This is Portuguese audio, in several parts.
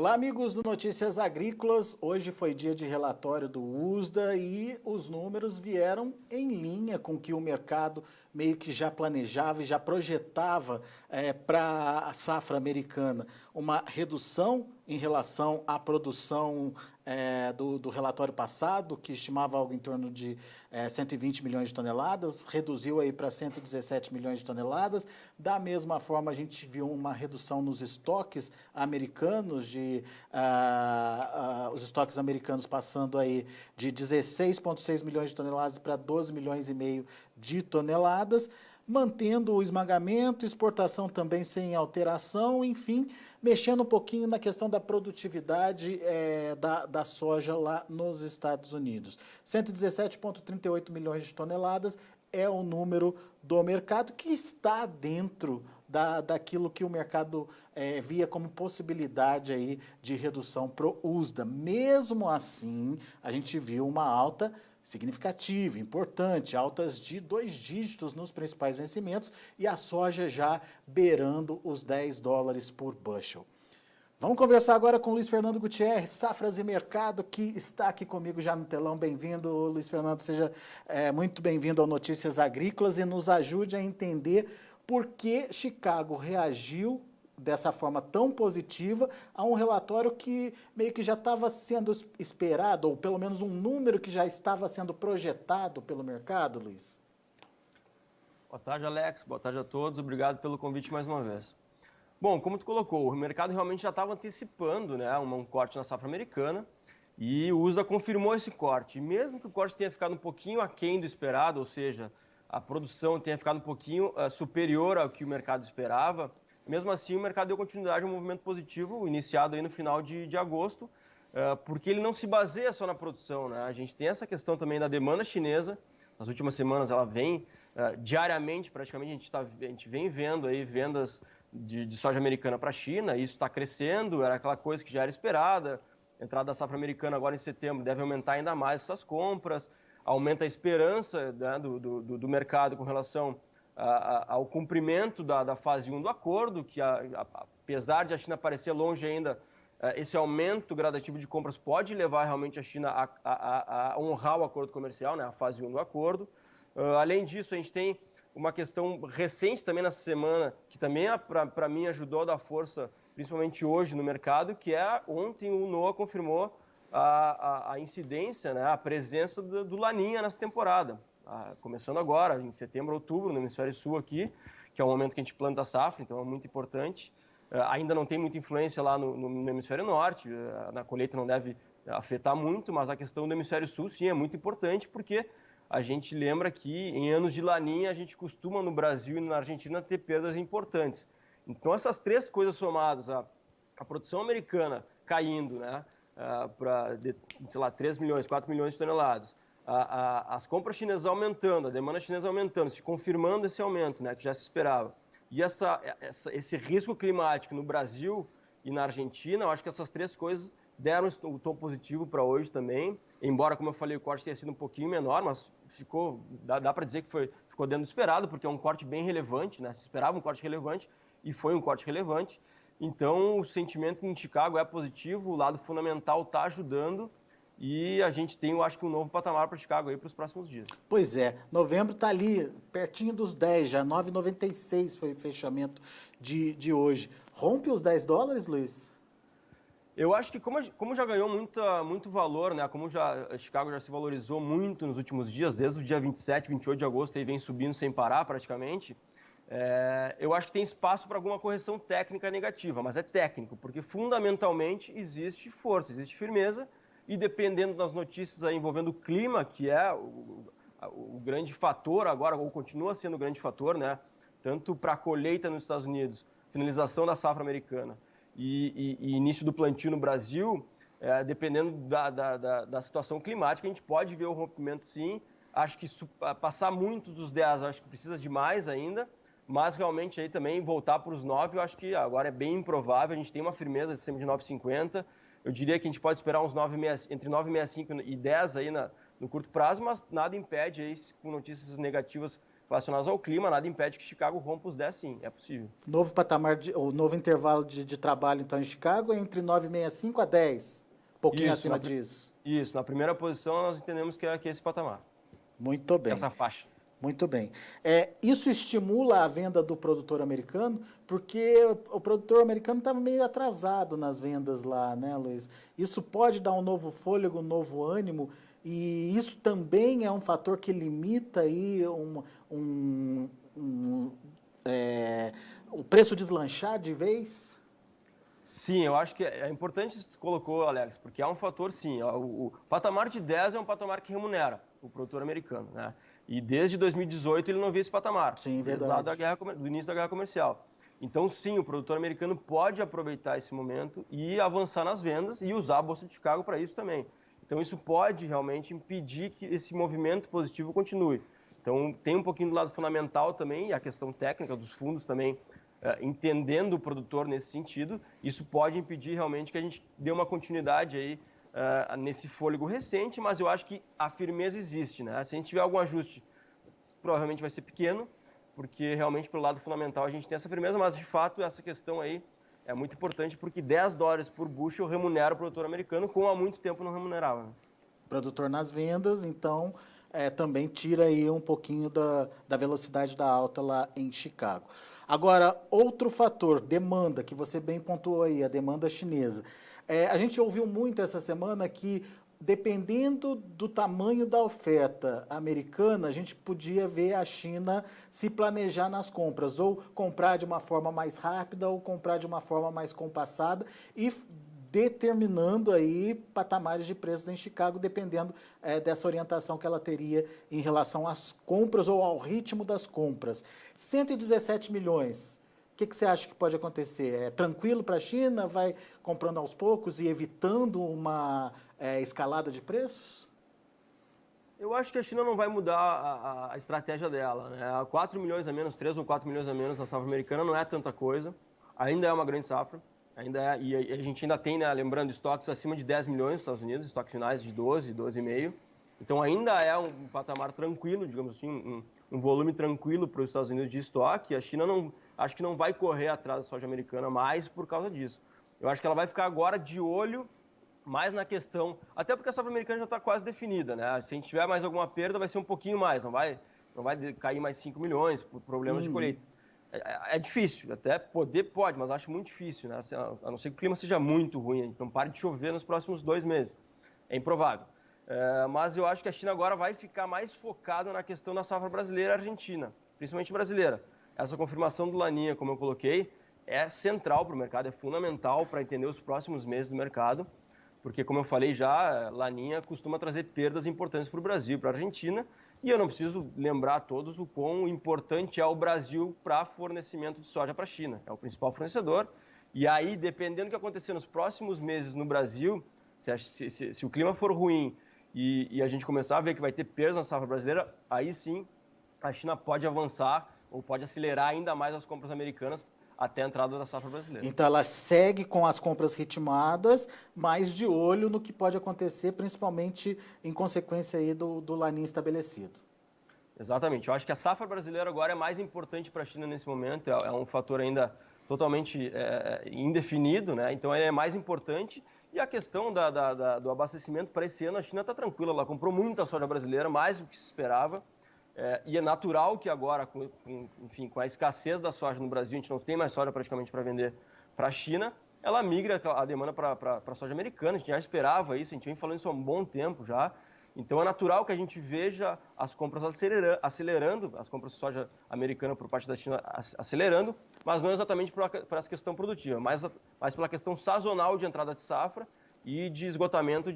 Olá, amigos do Notícias Agrícolas. Hoje foi dia de relatório do USDA e os números vieram em linha com o que o mercado meio que já planejava e já projetava para a safra americana. Uma redução em relação à produção do relatório passado, que estimava algo em torno de 120 milhões de toneladas, reduziu aí para 117 milhões de toneladas. Da mesma forma, a gente viu uma redução nos estoques americanos, os estoques americanos passando aí de 16,6 milhões de toneladas para 12 milhões e meio de toneladas, mantendo o esmagamento, exportação também sem alteração, enfim, mexendo um pouquinho na questão da produtividade da soja lá nos Estados Unidos. 117,38 milhões de toneladas é o número do mercado que está dentro daquilo que o mercado via como possibilidade aí de redução para o USDA. Mesmo assim, a gente viu uma alta significativa, importante, altas de 2 dígitos nos principais vencimentos e a soja já beirando os $10 por bushel. Vamos conversar agora com o Luiz Fernando Gutierrez, Safras e Mercado, que está aqui comigo já no telão. Bem-vindo, Luiz Fernando, seja muito bem-vindo ao Notícias Agrícolas e nos ajude a entender por que Chicago reagiu dessa forma tão positiva a um relatório que meio que já estava sendo esperado, ou pelo menos um número que já estava sendo projetado pelo mercado, Luiz? Boa tarde, Alex. Boa tarde a todos. Obrigado pelo convite mais uma vez. Bom, como tu colocou, o mercado realmente já estava antecipando, né, um corte na safra americana e o USDA confirmou esse corte. E mesmo que o corte tenha ficado um pouquinho aquém do esperado, ou seja, a produção tenha ficado um pouquinho superior ao que o mercado esperava, mesmo assim o mercado deu continuidade a um movimento positivo iniciado aí no final de agosto, porque ele não se baseia só na produção, né? A gente tem essa questão também da demanda chinesa. Nas últimas semanas ela vem diariamente, praticamente, a gente vem vendo aí vendas de soja americana para a China, isso está crescendo, era aquela coisa que já era esperada. A entrada da safra americana agora em setembro deve aumentar ainda mais essas compras, aumenta a esperança, né, do mercado com relação ao cumprimento da fase 1 do acordo, que apesar de a China parecer longe ainda, esse aumento gradativo de compras pode levar realmente a China a honrar o acordo comercial, né, a fase 1 do acordo. Além disso, a gente tem uma questão recente também nessa semana, que também para mim ajudou a dar força, principalmente hoje no mercado, que é ontem o NOAA confirmou a incidência, né, a presença do Laninha nessa temporada. Começando agora, em setembro, outubro, no hemisfério sul aqui, que é o momento que a gente planta a safra, então é muito importante. Ainda não tem muita influência lá no hemisfério norte, na colheita não deve afetar muito, mas a questão do hemisfério sul, sim, é muito importante, porque a gente lembra que em anos de Laninha a gente costuma no Brasil e na Argentina ter perdas importantes. Então essas três coisas somadas, a produção americana caindo, né, para, sei lá, 3 milhões, 4 milhões de toneladas, as compras chinesas aumentando, a demanda chinesa aumentando, se confirmando esse aumento, né, que já se esperava. E esse risco climático no Brasil e na Argentina, eu acho que essas três coisas deram o tom positivo para hoje também, embora, como eu falei, o corte tenha sido um pouquinho menor, mas dá para dizer que ficou dentro do esperado, porque é um corte bem relevante, né? Se esperava um corte relevante e foi um corte relevante. Então, o sentimento em Chicago é positivo, o lado fundamental está ajudando e a gente tem, eu acho que, um novo patamar para Chicago aí para os próximos dias. Pois é, novembro está ali, pertinho dos 10, já 9,96 foi o fechamento de hoje. Rompe os $10, Luiz? Eu acho que como já ganhou muito valor, né? Como Chicago já se valorizou muito nos últimos dias, desde o dia 27, 28 de agosto, e vem subindo sem parar praticamente, eu acho que tem espaço para alguma correção técnica negativa, mas é técnico, porque fundamentalmente existe força, existe firmeza, e dependendo das notícias aí envolvendo o clima, que é o grande fator agora, ou continua sendo o grande fator, né? Tanto para a colheita nos Estados Unidos, finalização da safra americana, e início do plantio no Brasil, dependendo da situação climática, a gente pode ver o rompimento sim. Acho que passar muito dos 10, acho que precisa de mais ainda, mas realmente aí também voltar para os 9, eu acho que agora é bem improvável. A gente tem uma firmeza acima de 9,50. Eu diria que a gente pode esperar uns entre 9,65 e 10 aí no curto prazo, mas nada impede aí, com notícias negativas relacionadas ao clima, nada impede que Chicago rompa os 10 sim, é possível. Novo patamar, o novo intervalo de trabalho, então, em Chicago é entre 9,65 a 10, pouquinho acima disso. Isso, na primeira posição nós entendemos que é esse patamar. Muito bem. Essa faixa. Muito bem. Isso estimula a venda do produtor americano, porque o produtor americano estava meio atrasado nas vendas lá, né, Luiz? Isso pode dar um novo fôlego, um novo ânimo, e isso também é um fator que limita aí o preço deslanchar de vez? Sim, eu acho que é importante isso que tu colocou, Alex, porque é um fator, sim. O patamar de 10 é um patamar que remunera o produtor americano, né? E desde 2018 ele não vê esse patamar. Sim, desde verdade. lá do início da guerra comercial. Então, sim, o produtor americano pode aproveitar esse momento e avançar nas vendas e usar a Bolsa de Chicago para isso também. Então, isso pode realmente impedir que esse movimento positivo continue. Então, tem um pouquinho do lado fundamental também, e a questão técnica dos fundos também, entendendo o produtor nesse sentido, isso pode impedir realmente que a gente dê uma continuidade aí nesse fôlego recente, mas eu acho que a firmeza existe, né? Se a gente tiver algum ajuste, provavelmente vai ser pequeno, porque realmente pelo lado fundamental a gente tem essa firmeza, mas de fato essa questão aí é muito importante porque $10 por bushel remunera o produtor americano, como há muito tempo não remunerava. Né? Produtor nas vendas, então também tira aí um pouquinho da velocidade da alta lá em Chicago. Agora, outro fator, demanda, que você bem pontuou aí, a demanda chinesa. A gente ouviu muito essa semana que, dependendo do tamanho da oferta americana, a gente podia ver a China se planejar nas compras, ou comprar de uma forma mais rápida, ou comprar de uma forma mais compassada, e determinando aí patamares de preços em Chicago, dependendo dessa orientação que ela teria em relação às compras ou ao ritmo das compras. 117 milhões. O que você acha que pode acontecer? É tranquilo para a China? Vai comprando aos poucos e evitando uma escalada de preços? Eu acho que a China não vai mudar a estratégia dela. Né? 4 milhões a menos, 3 ou 4 milhões a menos na safra americana não é tanta coisa. Ainda é uma grande safra. E a gente ainda tem, né, lembrando, estoques acima de 10 milhões nos Estados Unidos, estoques finais de 12, 12,5. Então ainda é um patamar tranquilo, digamos assim, um volume tranquilo para os Estados Unidos de estoque. A China acho que não vai correr atrás da soja americana mais por causa disso. Eu acho que ela vai ficar agora de olho mais na questão, até porque a safra americana já está quase definida, né? Se a gente tiver mais alguma perda, vai ser um pouquinho mais, não vai cair mais 5 milhões por problemas de colheita. É difícil, até pode, mas acho muito difícil, né? A não ser que o clima seja muito ruim, então pare de chover nos próximos 2 meses. É improvável. Mas eu acho que a China agora vai ficar mais focada na questão da safra brasileira e argentina, principalmente brasileira. Essa confirmação do Laninha, como eu coloquei, é central para o mercado, é fundamental para entender os próximos meses do mercado, porque, como eu falei já, Laninha costuma trazer perdas importantes para o Brasil, para a Argentina, e eu não preciso lembrar a todos o quão importante é o Brasil para fornecimento de soja para a China. É o principal fornecedor. E aí, dependendo do que acontecer nos próximos meses no Brasil, se o clima for ruim e a gente começar a ver que vai ter perdas na safra brasileira, aí sim a China pode avançar ou pode acelerar ainda mais as compras americanas até a entrada da safra brasileira. Então ela segue com as compras ritmadas, mas de olho no que pode acontecer, principalmente em consequência aí do Laninha estabelecido. Exatamente. Eu acho que a safra brasileira agora é mais importante para a China nesse momento, é um fator ainda totalmente indefinido, né? Então é mais importante. E a questão do abastecimento para esse ano, a China está tranquila, ela comprou muita soja brasileira, mais do que se esperava. E é natural que agora, com a escassez da soja no Brasil, a gente não tem mais soja praticamente para vender para a China, ela migra a demanda para a soja americana, a gente já esperava isso, a gente vem falando isso há um bom tempo já. Então é natural que a gente veja as compras acelerando, as compras de soja americana por parte da China acelerando, mas não exatamente por essa questão produtiva, mas pela questão sazonal de entrada de safra e de esgotamento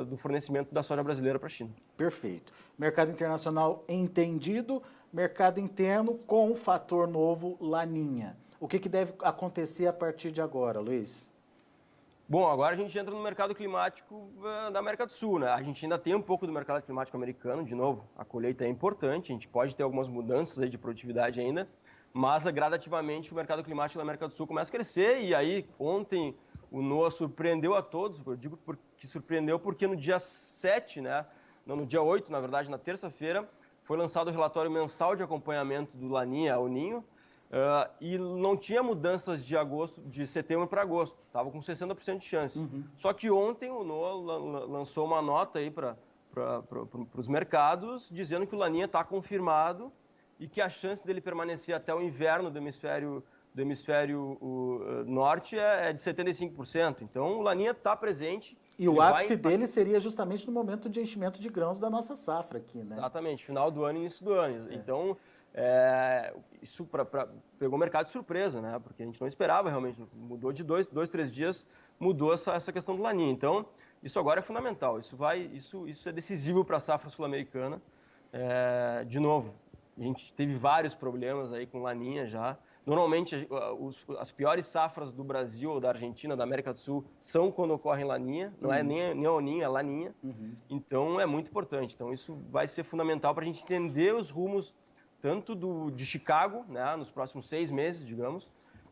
do fornecimento da soja brasileira para a China. Perfeito. Mercado internacional entendido, mercado interno com o fator novo Laninha. O que deve acontecer a partir de agora, Luiz? Bom, agora a gente entra no mercado climático da América do Sul, né? A gente ainda tem um pouco do mercado climático americano, de novo, a colheita é importante, a gente pode ter algumas mudanças aí de produtividade ainda, mas gradativamente o mercado climático da América do Sul começa a crescer e aí ontem o NOAA surpreendeu a todos, eu digo que surpreendeu porque no dia 7, né? Não, no dia 8, na verdade, na terça-feira, foi lançado o relatório mensal de acompanhamento do Laninha ao Ninho, e não tinha mudanças de setembro para agosto, estava com 60% de chance. Só que ontem o NOAA lançou uma nota aí para os mercados, dizendo que o Laninha está confirmado e que a chance dele permanecer até o inverno do hemisfério norte é de 75%. Então o Laninha está presente. E o ápice dele seria justamente no momento de enchimento de grãos da nossa safra aqui, né? Exatamente, final do ano e início do ano. Então, isso pegou o mercado de surpresa, né? Porque a gente não esperava realmente. Mudou de 2-3 dias, mudou essa questão do Laninha. Então, isso agora é fundamental. Isso é decisivo para a safra sul-americana. De novo, a gente teve vários problemas aí com Laninha já. Normalmente, as piores safras do Brasil ou da Argentina, da América do Sul, são quando ocorre Laninha, não é nem El Niño, é Laninha. Então, é muito importante. Então, isso vai ser fundamental para a gente entender os rumos, tanto de Chicago, né, nos próximos 6 meses, digamos,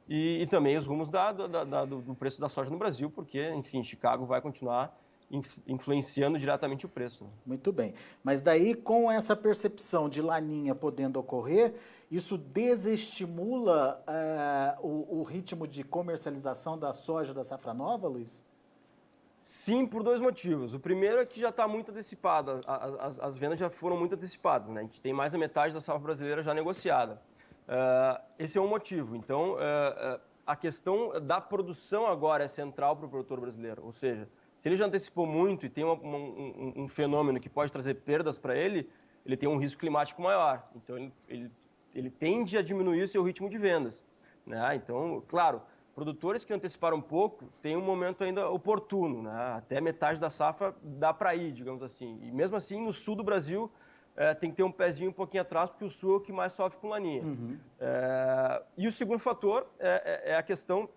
e também os rumos do preço da soja no Brasil, porque, enfim, Chicago vai continuar influenciando diretamente o preço. Né? Muito bem. Mas daí, com essa percepção de Laninha podendo ocorrer, isso desestimula o ritmo de comercialização da soja da safra nova, Luiz? Sim, por 2 motivos. O primeiro é que já está muito antecipada, as vendas já foram muito antecipadas, né? A gente tem mais da metade da safra brasileira já negociada. Esse é um motivo. Então, a questão da produção agora é central para o produtor brasileiro, ou seja, se ele já antecipou muito e tem um fenômeno que pode trazer perdas para ele tem um risco climático maior. Então, ele tende a diminuir o seu ritmo de vendas. Né? Então, claro, produtores que anteciparam um pouco têm um momento ainda oportuno. Né? Até metade da safra dá para ir, digamos assim. E mesmo assim, no sul do Brasil, tem que ter um pezinho um pouquinho atrás, porque o sul é o que mais sofre com Laninha. E o segundo fator é a questão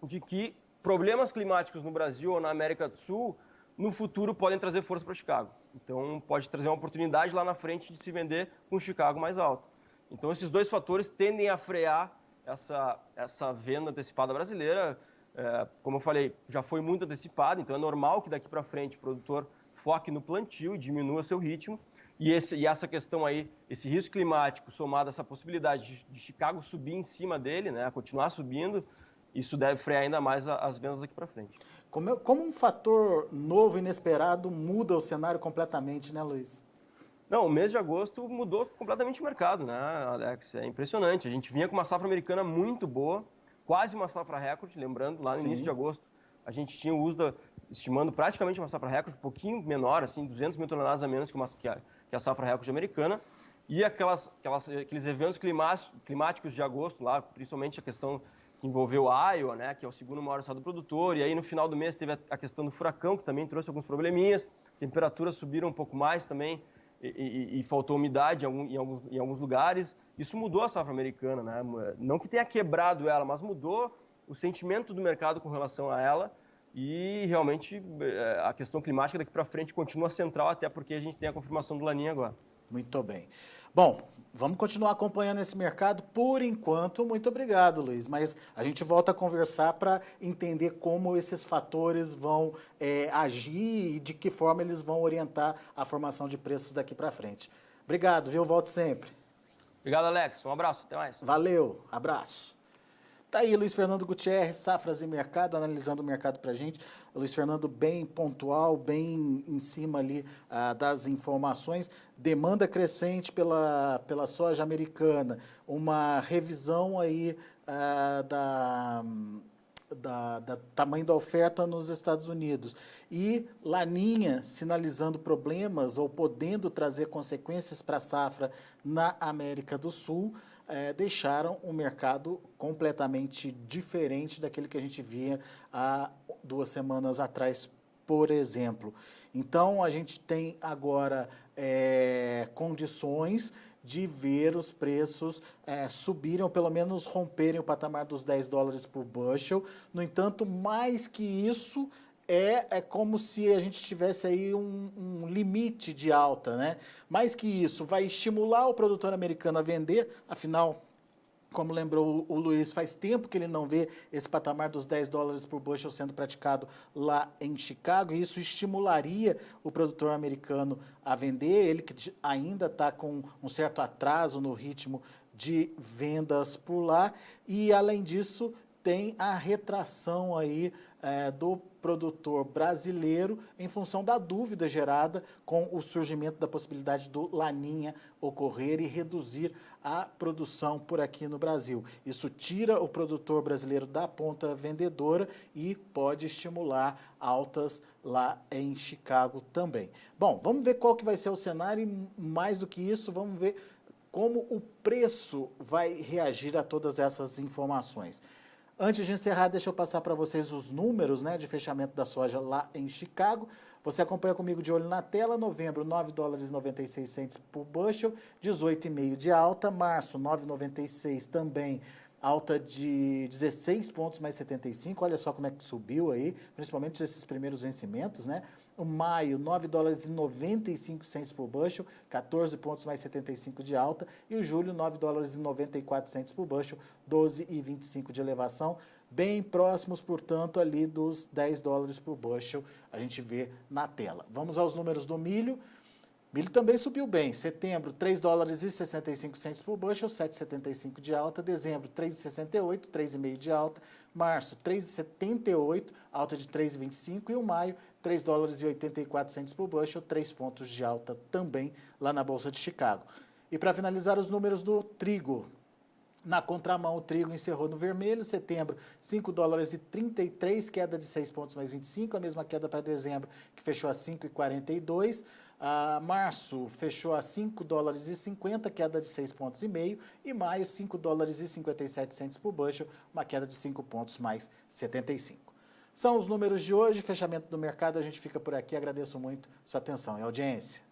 de que problemas climáticos no Brasil ou na América do Sul, no futuro, podem trazer força para Chicago. Então, pode trazer uma oportunidade lá na frente de se vender com Chicago mais alto. Então, esses 2 fatores tendem a frear essa venda antecipada brasileira. Como eu falei, já foi muito antecipada, então é normal que daqui para frente o produtor foque no plantio e diminua seu ritmo. E essa questão aí, esse risco climático somado a essa possibilidade de Chicago subir em cima dele, né, continuar subindo, isso deve frear ainda mais as vendas daqui para frente. Como um fator novo, inesperado, muda o cenário completamente, né, Luiz? Não, o mês de agosto mudou completamente o mercado, né, Alex? É impressionante. A gente vinha com uma safra americana muito boa, quase uma safra recorde, lembrando, lá no início de agosto, a gente tinha o USDA estimando praticamente uma safra recorde, um pouquinho menor, assim, 200 mil toneladas a menos que a safra recorde americana. E aqueles eventos climáticos de agosto, lá, principalmente a questão que envolveu a Iowa, né, que é o segundo maior estado produtor, e aí no final do mês teve a questão do furacão, que também trouxe alguns probleminhas, temperaturas subiram um pouco mais também, e faltou umidade em alguns lugares. Isso mudou a safra americana, né? Não que tenha quebrado ela, mas mudou o sentimento do mercado com relação a ela, e realmente a questão climática daqui para frente continua central, até porque a gente tem a confirmação do Laninha agora. Muito bem. Bom, vamos continuar acompanhando esse mercado. Por enquanto, muito obrigado, Luiz. Mas a gente volta a conversar para entender como esses fatores vão agir e de que forma eles vão orientar a formação de preços daqui para frente. Obrigado, viu? Volte sempre. Obrigado, Alex. Um abraço. Até mais. Valeu. Abraço. Tá aí Luiz Fernando Gutierrez, Safras e Mercado, analisando o mercado para a gente. Luiz Fernando bem pontual, bem em cima ali das informações. Demanda crescente pela soja americana, uma revisão aí da tamanho da oferta nos Estados Unidos. E Laninha sinalizando problemas ou podendo trazer consequências para a safra na América do Sul. Deixaram um mercado completamente diferente daquele que a gente via há 2 semanas atrás, por exemplo. Então, a gente tem agora condições de ver os preços subirem ou pelo menos romperem o patamar dos $10 por bushel. No entanto, mais que isso, é como se a gente tivesse aí um limite de alta, né? Mais que isso, vai estimular o produtor americano a vender, afinal, Como lembrou o Luiz, faz tempo que ele não vê esse patamar dos 10 dólares por bushel sendo praticado lá em Chicago, e isso estimularia o produtor americano a vender, ele que ainda está com um certo atraso no ritmo de vendas por lá, e além disso tem a retração aí do produtor brasileiro em função da dúvida gerada com o surgimento da possibilidade do Laninha ocorrer e reduzir a produção por aqui no Brasil. Isso tira o produtor brasileiro da ponta vendedora e pode estimular altas lá em Chicago também. Bom, vamos ver qual que vai ser o cenário e mais do que isso, vamos ver como o preço vai reagir a todas essas informações. Antes de encerrar, deixa eu passar para vocês os números, né, de fechamento da soja lá em Chicago. Você acompanha comigo de olho na tela. Novembro, 9 dólares e 96 centes por bushel, 18,5 de alta. Março, 9,96 também, alta de 16 pontos mais 75. Olha só como é que subiu aí, principalmente esses primeiros vencimentos, né? O maio, 9 dólares e 95 centes por bushel, 14 pontos mais 75 de alta. E o julho, 9 dólares e 94 centes por bushel, 12,25 de elevação. Bem próximos, portanto, ali dos 10 dólares por bushel, a gente vê na tela. Vamos aos números do milho. Milho também subiu bem. Setembro, 3 dólares e 65 centes por bushel, 7,75 de alta. Dezembro, 3,68, 3,5 de alta. Março, 3,78, alta de 3,25. E o maio, 3 dólares e 84 centes por bushel, 3 pontos de alta também lá na Bolsa de Chicago. E para finalizar, os números do trigo. Na contramão, o trigo encerrou no vermelho. Setembro, 5 dólares e 33, queda de 6 pontos mais 25. A mesma queda para dezembro, que fechou a 5,42. Março fechou a 5 dólares e 50, queda de 6 pontos e meio. E maio, 5 dólares e 57 centes por bushel, uma queda de 5 pontos mais 75. São os números de hoje. Fechamento do mercado, a gente fica por aqui. Agradeço muito sua atenção e audiência.